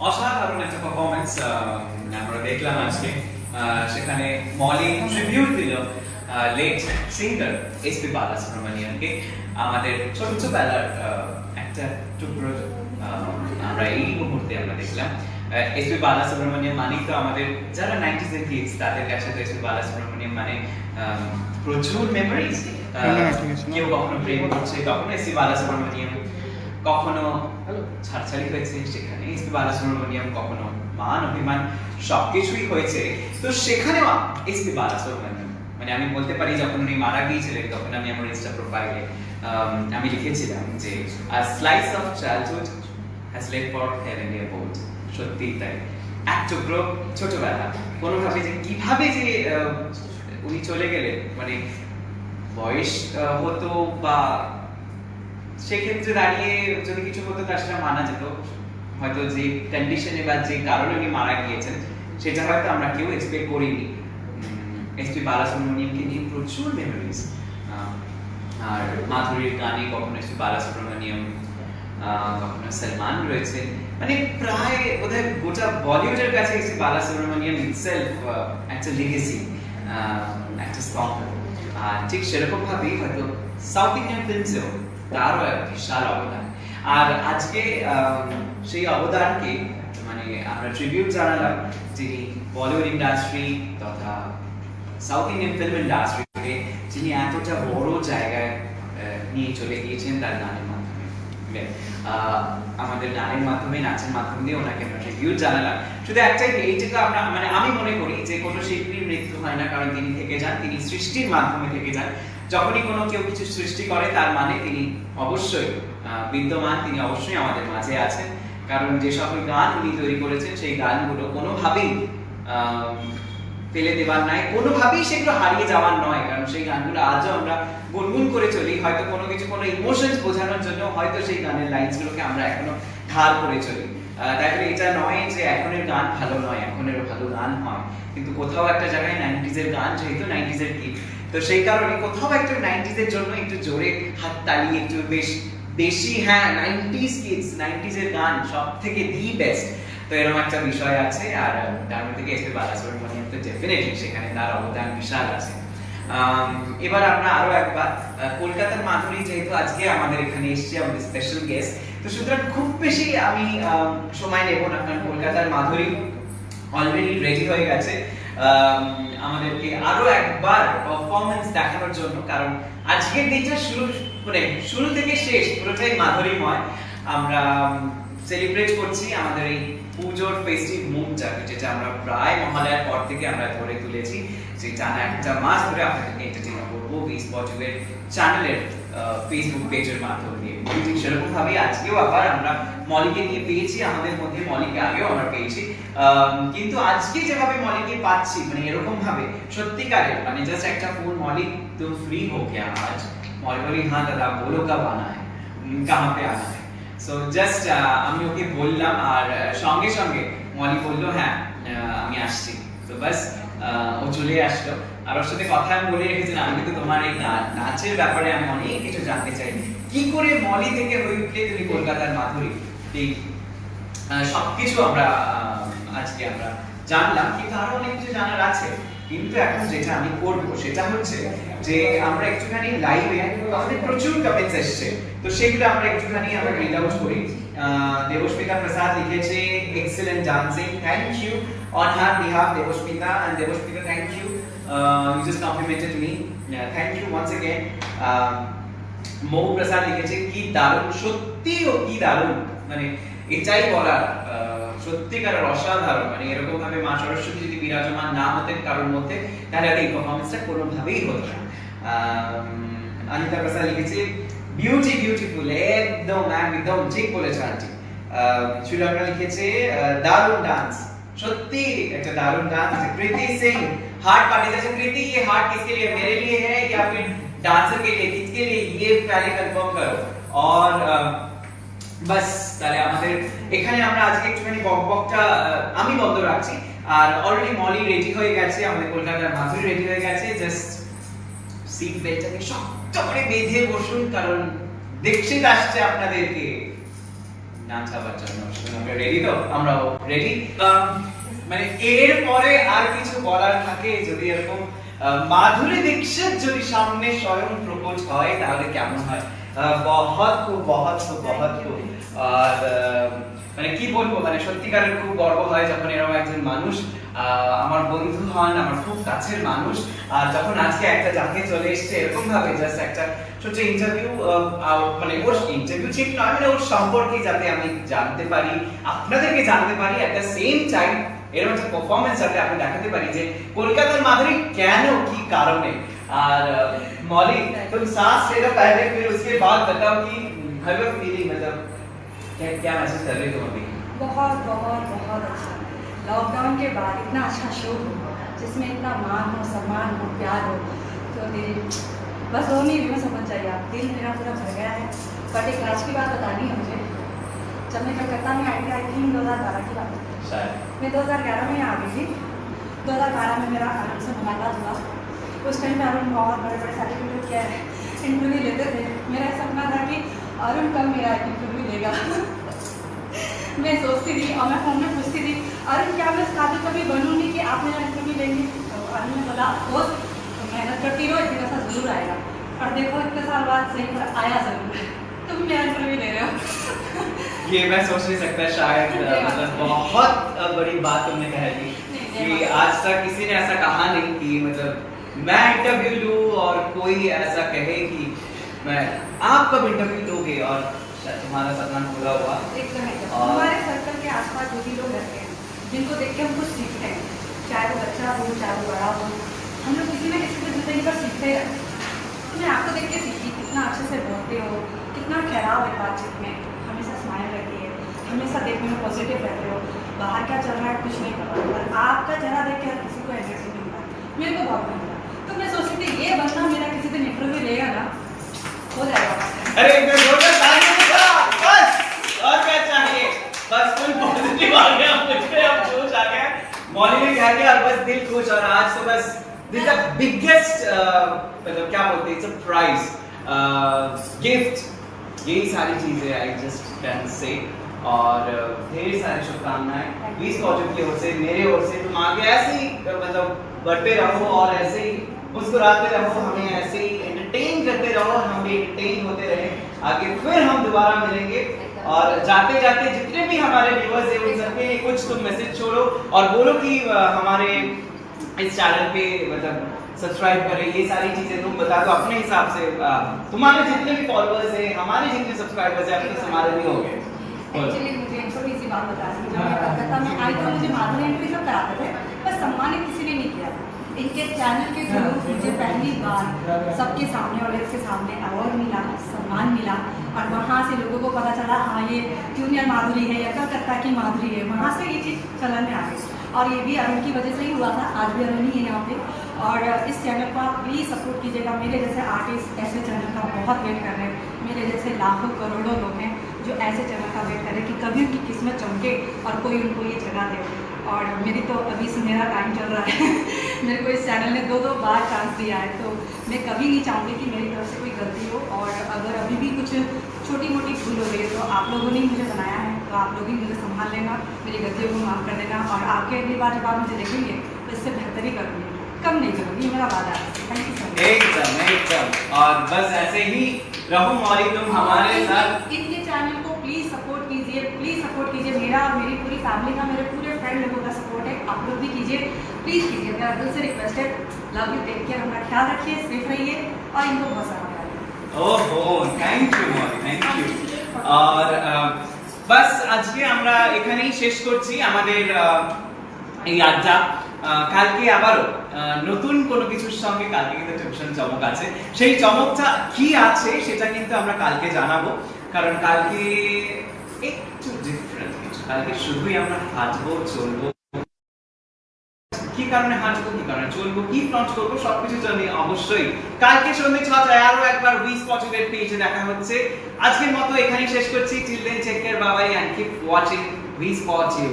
অসাধারণ একটা পারফরমেন্স আমরা দেখলাম আজকে। সেখানে মলি ট্রিবিউট দিল লেট সিঙ্গার এসপি বালাসুব্রমণিয়ামকে। আমাদের ছোটবেলার একটা টুকরো আমরা এই মুহূর্তে আমরা দেখলাম। এসপি বালাসুব্রমণিয়াম মানে তো আমাদের যারা 90s এর কিডস তাদের কাছে তো এসপি বালাসুব্রমণিয়াম মানে প্রচুর মেমোরিজ। কেউ কখনো প্রেম করছে, কখনো এসপি বালাসুব্রমণিয়াম, কখনো ছাড়ছাড়ি হয়েছে, সেখানে এসপি বালাসুব্রমণিয়াম, কখনো মান অভিমান সবকিছুই হয়েছে। তো সেখানেও এসপি বালাসুব্রমণিয়াম মানে আমি বলতে পারি যখন উনি মারা গিয়েছিলেন তখন আমি আমার ইনস্টা প্রোফাইলে আমি লিখেছিলাম যে a slice of childhood has led for heavenly abode। সত্যি তাই, এক টুকরো ছোটবেলা কোনোভাবে যে কিভাবে যে উনি চলে গেলেন, মানে বয়স হতো বা সেক্ষেত্রে দাঁড়িয়ে যদি কিছু হতো তার সেটা মানা যেত, হয়তো যে কন্ডিশনে বা যে কারণে উনি মারা গিয়েছেন সেটা হয়তো আমরা কেউ এক্সপেক্ট করিনি। এসপি বালাসুব্রমণিয়ামকে নিয়ে প্রচুর মেমোরিজ। আর মাধুরীর গানে কখনো এসপি বালাসুব্রমণিয়াম, কখনো সলমান রয়েছে, মানে প্রায় বোধহয় গোটা বলিউডের কাছে এসপি বালাসুব্রমণিয়াম ইটসেলফ একটা লিগেসি, একটা স্তম্ভ। আর ঠিক সেরকম ভাবেই হয়তো সাউথ ইন্ডিয়ান ফিল্মসেও তারও এক বিশাল অবদান। আর আজকে সেই অবদানকে মানে আমরা ট্রিবিউট জানালাম, যিনি বলিউড ইন্ডাস্ট্রি তথা সাউথ ইন্ডিয়ান ফিল্ম ইন্ডাস্ট্রিকে যিনি এতটা বড় জায়গায় নিয়ে চলে গিয়েছেন তার গানের মাধ্যমে। আমাদের গানের মাধ্যমে, নাচের মাধ্যমে দিয়ে ওনাকে আমরা ট্রিবিউট জানালাম। শুধু একটাই, এইটুকু আমরা মানে আমি মনে করি যে কোনো শিল্পীর মৃত্যু হয় না কারণ তিনি থেকে যান, তিনি সৃষ্টির মাধ্যমে থেকে যান। যখনই কোনো কেউ কিছু সৃষ্টি করে তার মানে তিনি অবশ্যই বিদ্যমান, তিনি অবশ্যই আমাদের মাঝে আছেন। কারণ যে সকল গান উনি তৈরি করেছেন সেই গানগুলো কোনোভাবেই ফেলে দেবার নাই, কোনোভাবেই সেগুলো হারিয়ে যাওয়ার নয়। কারণ সেই গানগুলো আজও আমরা গুনগুন করে চলি, হয়তো কোনো কিছু, কোনো ইমোশনস বোঝানোর জন্য হয়তো সেই গানের লাইনসগুলোকে আমরা এখনো ধার করে চলি। তাই বলে এটা নয় যে এখনের গান ভালো নয়, এখনেরও ভালো গান হয়, কিন্তু কোথাও একটা জায়গায় 90s এর গান, যেহেতু 90s এর কি, তো সেই কারণে কোথাও একটা 90s এর জন্য একটু জোরে হাততালি, একটু বেশি, হ্যাঁ 90s কিডস, 90s এর গান সব থেকে দি বেস্ট। তো এরকম একটা বিষয় আছে। আর তার মধ্যে থেকে এসপি বালাসুব্রমণিয়াম তো ডেফিনেটলি সেখানে তার অবদান বিশাল আছে। এবার আমরা আরো একবার কলকাতার মাধুরী যেহেতু আজকে আমাদের এখানে এসেছে, আমাদের স্পেশাল গেস্ট, তো সুতরাং খুব বেশি আমি সময় নেব না, কারণ কলকাতার মাধুরী অলরেডি রেডি হয়ে গেছে আমাদেরকে আরো একবার পারফরম্যান্স দেখানোর জন্য। কারণ আজকের দিনটা শুরু থেকে শেষ পুরোটাই মাধুরীময়। আমরা সেলিব্রেট করছি আমাদের এই পুজোর ফেস্টিভ মুডটা, যেটা আমরা প্রায় মহালয়ার পর থেকে আমরা ধরে তুলেছি, যে টানা একটা মাস ধরে আপনাদেরকে এন্টারটেইন করবো স্পটিউবের চ্যানেলের ফেসবুক পেজের মাধ্যমে দিয়ে। ঠিক সেরকম ভাবে আজকেও আবার আমরা মলিকে নিয়ে পেয়েছি আমাদের মধ্যে, মলিকে আগেও আমরা পেয়েছি, কিন্তু আজকে যেভাবে মলিকে পাচ্ছি মানে এরকম ভাবে সত্যিকারের, মানে জাস্ট একটা ফোন, মলি তুম ফ্রি হো क्या आज, মলি বলি হ্যাঁ দাদা বলো কব আনা है, कहां पे आना है। সো জাস্ট আমি ওকে বললাম আর সঙ্গে সঙ্গে মলি বললো হ্যাঁ আমি আসছি। তো বাস ও চলে আসলো। আর ওর সাথে কথা আমি বলে রেখেছিলাম আমি কিন্তু তোমার এই নাচের ব্যাপারে আমি অনেক কিছু জানতে চাই, কি করে মলি থেকে হয়ে উঠলে তুমি কলকাতার মাধুরী, এই সবকিছু আমরা আজকে আমরা জানলাম, কিন্তু আরো অনেক কিছু জানার আছে। কিন্তু এখন যেটা আমি করবো সেটা হচ্ছে যে আমরা একটুখানি লাইভে, আমাদের প্রচুর কমেন্টস এসেছে, তো সেগুলো আমরা একটুখানি আমরা রিড আউট করি। দেবস্মিতা প্রসাদ লিখেছে excellent dancing, thank you on her behalf Debasmita. And Debasmita thank you, you just complimented me, thank you once again. Mou Prasad লিখেছে কি দারুণ, সত্যি ও কি দারুণ, মানে এটাই বলার, সত্যিকারের অসাধারণ। মানে এরকম ভাবে মা সরস্বতী যদি বিরাজমান না হতেন কারোর মধ্যে তাহলে এই পারফরম্যান্সটা কোনোভাবেই হতো না। অনিতা প্রসাদ লিখেছে বিউটিফুল, একদম একদম ঠিক বলেছে আন্টি। শ্রীলঙ্কা লিখেছে দারুণ ডান্স, সত্যি একটা দারুণ ডান্স। कृति सिंह हार्ट पार्टी, जैसे कृति ये हार्ट किसके लिए, मेरे लिए है या फिर डांसर के लिए, किसके लिए, ये पहले कंफर्म करो। और বাস তাহলে আমাদের এখানে আমরা আজকে একটুখানি বকবকটা আমি বন্ধ রাখছি। আর অলরেডি মলি রেডি হয়ে গেছে, আমাদের কলকাতার মাধুরী রেডি হয়ে গেছে। জাস্ট সিট বেল্টটাকে শক্ত করে বেঁধে বসুন, কারণ দেখতে আসছে আপনাদেরকে গান ছাপার জন্য। আমরা রেডি তো? আমরাও রেডি। মানে এর পরে আর কিছু বলার থাকে যদি এরকম মাধুরী দীক্ষিত যদি সামনে স্বয়ং প্রপোজ হয় তাহলে কেমন হয়? বহুত খুব বহুত খুব বহুত খুব। আর মানে কি বলবো, মানে সত্যিকারের খুব গর্ব হয় যখন এরকম একজন মানুষ আমার বন্ধু হন, আমার খুব কাছের মানুষ। আর যখন আজকে একটা যাকে চলে এসছে এরকম ভাবে জাস্ট একটা ছোট ইন্টারভিউ, মানে ওর ইন্টারভিউ ঠিক নয়, মানে ওর সম্পর্কে যাতে আমি জানতে পারি, আপনাদেরকে জানতে পারি, এট দ্য সেম টাইম এরকম একটা পারফরমেন্স যাতে আপনি দেখাতে পারি যে কলকাতার মাধুরী কেন, কি কারণে। আর मौली तुम सांस लेना पहले, फिर उसके बाद बताओ कि हाउ यू फीलिंग, मतलब क्या क्या महसूस कर रही हो तुम अभी? बहुत बहुत बहुत अच्छा। लॉकडाउन के बाद इतना अच्छा शो हो जिसमें इतना मान हो, सम्मान हो, प्यार हो, तो दिल बस दो नहीं में समझ जाइए आप, दिल मेरा पूरा भर गया है। बट एक आज की बात बतानी है मुझे। जब मैं कलकत्ता में आई थी, आई थिंक 2012 की बात है, शायद मैं 2011 में यहाँ आ गई थी। 2012 में मेरा आराम से मुलाकात हुआ। उस टाइम पे अरुण बहुत बड़े बड़े सर्टिफिकेट किया है, इंटरव्यू लेते थे। मेरा सपना था कि अरुण कब मेरा इंटरव्यू लेगा। मैं सोचती थी और मैं फोन में पूछती थी, अरुण क्या मैं इस काबिल कभी बनूंगी कि आप मेरा इंटरव्यू लेंगे? तो अरुण ने बोला बहुत मेहनत करती रहो, एक दिन ऐसा जरूर आएगा। और देखो इतने साल बाद सही पर आया जरूर। तुम मेरा इंटरव्यू ले रहे हो। ये मैं सोच नहीं सकता शायद, मतलब बहुत बड़ी बात तुमने कह दी कि आज तक किसी ने ऐसा कहा नहीं कि मतलब मैं इंटरव्यू लूं और कोई ऐसा कहे कि मैं, आप कब इंटरव्यू लोगे और तुम्हारा सपना पूरा हुआ? हमारे सर्कल के आसपास जो भी लोग रहते हैं, जिनको देख के हम कुछ सीखते हैं, चाहे वो बच्चा हो चाहे वो बड़ा हो, हम लोग किसी न किसी को जिंदगी पर सीखते हैं। तो मैं आपको देख के सीखी, कितना अच्छे से बोलते हो, कितना ठहराव है बातचीत में, हमेशा स्माइल रहती है, हमेशा देखने में पॉजिटिव रहते हो। बाहर क्या चल रहा है कुछ नहीं पता, पर आपका चेहरा देख के हर किसी को एनर्जी मिलता है, मेरे को बहुत मिलता है। तो मैं सोचती थी ये बंदा मेरा किसी दिन इंटरव्यू लेगा ना, हो जाएगा। अरे एक मिनट जोरदार ताली बजाओ, बस और क्या चाहिए, बस फुल पॉजिटिव आ गया मुझे, अब जोश आ गया। मौली ने कह दिया और बस दिल खुश। और आज तो बस दिस द बिगेस्ट, मतलब क्या बोलते हैं, इट्स अ प्राइज, गिफ्ट, यही सारी चीजें आई जस्ट कैन से। और ढेर सारी शुभकामनाएं 20 पॉजिटिव की ओर से, मेरे ओर से। तुम आगे ऐसे ही मतलब बढ़ते रहो और ऐसे ही मुस्कुराते रहो, हमें ऐसे ही एंटरटेन करते रहो, हम भी एंटरटेन होते रहे आगे। फिर हम दोबारा मिलेंगे और जाते जाते जितने भी हमारे व्यूअर्स हैं उन सबके लिए कुछ तुम मैसेज छोड़ो और बोलो कि हमारे इस चैनल पे मतलब सब्सक्राइब करें, ये सारी चीजें तुम बता दो अपने हिसाब से। तुम्हारे जितने भी फॉलोअर्स हैं, हमारे जितने सब्सक्राइबर्स हैं, अब तो हमारे भी हो गए। एक्चुअली मुझे एक छोटी सी बात बता दी, जब मैं कलकत्ता में आई तो मुझे माधुरी इंटरव्यू सब कराते थे, पर सम्मानित किसी ने नहीं किया। इनके चैनल के थ्रू मुझे पहली बार सबके सामने, ऑडियंस के सामने अवार्ड मिला, सम्मान मिला। और वहाँ से लोगों को पता चला हाँ ये जूनियर माधुरी है या कलकत्ता की माधुरी है, वहाँ से ये चीज़ चलन में आ गई। और ये भी अरुण की वजह से ही हुआ था, आज भी अरुण ही है यहाँ पे। और इस चैनल को आप प्लीज़ सपोर्ट कीजिएगा। मेरे जैसे आर्टिस्ट ऐसे चैनल का बहुत वेट कर रहे हैं, मेरे जैसे लाखों करोड़ों लोग हैं जो ऐसे चैनल का वेट करें कि कभी उनकी किस्मत चमके और कोई उनको ये जगह दे। और मेरी तो अभी सुनहरा टाइम चल रहा है। मेरे को इस चैनल ने दो बार चांस दिया है, तो मैं कभी नहीं चाहूँगी कि मेरी तरफ से कोई गलती हो। और अगर अभी भी कुछ छोटी मोटी भूल हो गई है तो आप लोगों ने मुझे बनाया है, तो आप लोग ही मुझे संभाल लेना, मेरी गलतियों को माफ़ कर देना। और आपके अगली बार जब आप मुझे देखेंगे तो इससे बेहतर ही करूँगी, कम नहीं करूँगी, मेरा वादा है। Thank you so much. एकदम एकदम, और बस ऐसे ही रहो मौली तुम हमारे साथ। इनके चैनल को प्लीज़ सपोर्ट कीजिए, प्लीज़ सपोर्ट कीजिए। मेरा और मेरी पूरी फैमिली का, मेरे पूरे फ्रेंड लोगों का सपोर्ट है, आप लोग भी कीजिए, प्लीज़ कीजिए। मेरा दिल से रिक्वेस्ट है। लव यू, टेक केयर, अपना ख्याल रखिए, सेफ रहिए और इनको बहुत सारा प्यार दीजिए। ओहो, thank you Mouli, thank you. और বাস আজকে আমরা এখানেই শেষ করছি আমাদের এই আড্ডা। কালকে আবারও নতুন কোনো কিছুর সঙ্গে, কালকে কিন্তু টিউশন চমক আছে, সেই চমকটা কি আছে সেটা কিন্তু আমরা কালকে জানাবো। কারণ কালকে একটু ডিফারেন্ট কিছু, কালকে শুধুই আমরা হাঁটবো, চলবো। কি কারণে হাঁটবো, কি কারণে চলবো, কি ফ্রন্ট করবো, সবকিছু জানি অবশ্যই কালকে সন্ধ্যে 6টায় আরো একবার উইস পজিটিভ পেজে দেখা হচ্ছে। আজকের মতো এখানেই শেষ করছি। Till then take care, bye bye, and keep watching with positive.